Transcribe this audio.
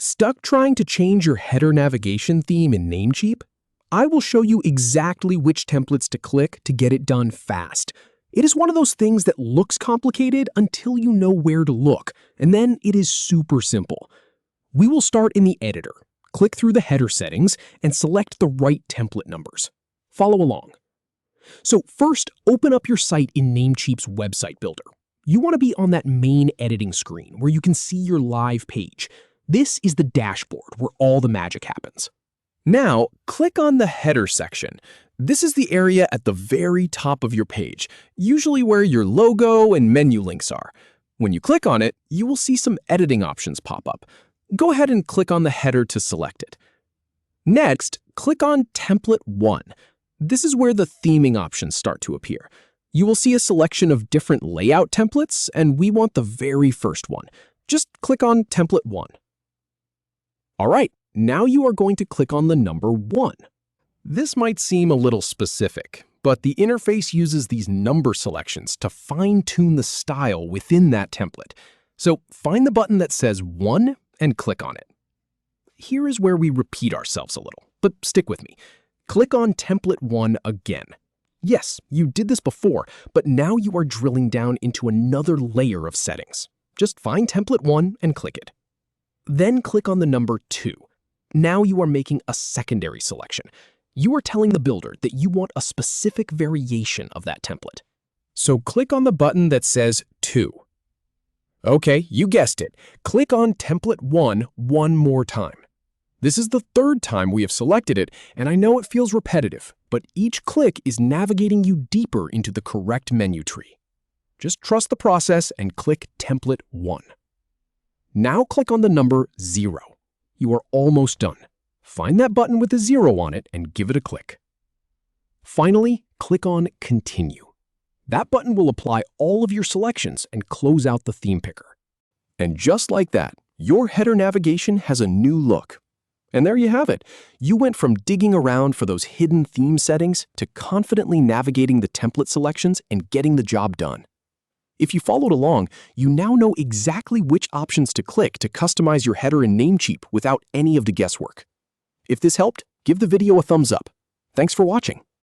Stuck trying to change your header navigation theme in Namecheap? I will show you exactly which templates to click to get it done fast. It is one of those things that looks complicated until you know where to look, and then it is super simple. We will start in the editor, click through the header settings, and select the right template numbers. Follow along. So first, open up your site in Namecheap's website builder. You want to be on that main editing screen where you can see your live page. This is the dashboard where all the magic happens. Now, click on the header section. This is the area at the very top of your page, usually where your logo and menu links are. When you click on it, you will see some editing options pop up. Go ahead and click on the header to select it. Next, click on Template 1. This is where the theming options start to appear. You will see a selection of different layout templates, and we want the very first one. Just click on Template 1. All right, now you are going to click on the number 1. This might seem a little specific, but the interface uses these number selections to fine-tune the style within that template. So find the button that says 1 and click on it. Here is where we repeat ourselves a little, but stick with me. Click on Template 1 again. Yes, you did this before, but now you are drilling down into another layer of settings. Just find Template 1 and click it. Then click on the number 2. Now you are making a secondary selection. You are telling the builder that you want a specific variation of that template. So click on the button that says 2. Okay, you guessed it. Click on Template 1 one more time. This is the third time we have selected it, and I know it feels repetitive, but each click is navigating you deeper into the correct menu tree. Just trust the process and click Template 1. Now click on the number 0. You are almost done. Find that button with a 0 on it and give it a click. Finally, click on Continue. That button will apply all of your selections and close out the theme picker. And just like that, your header navigation has a new look. And there you have it. You went from digging around for those hidden theme settings to confidently navigating the template selections and getting the job done. If you followed along, you now know exactly which options to click to customize your header in Namecheap without any of the guesswork. If this helped, give the video a thumbs up. Thanks for watching.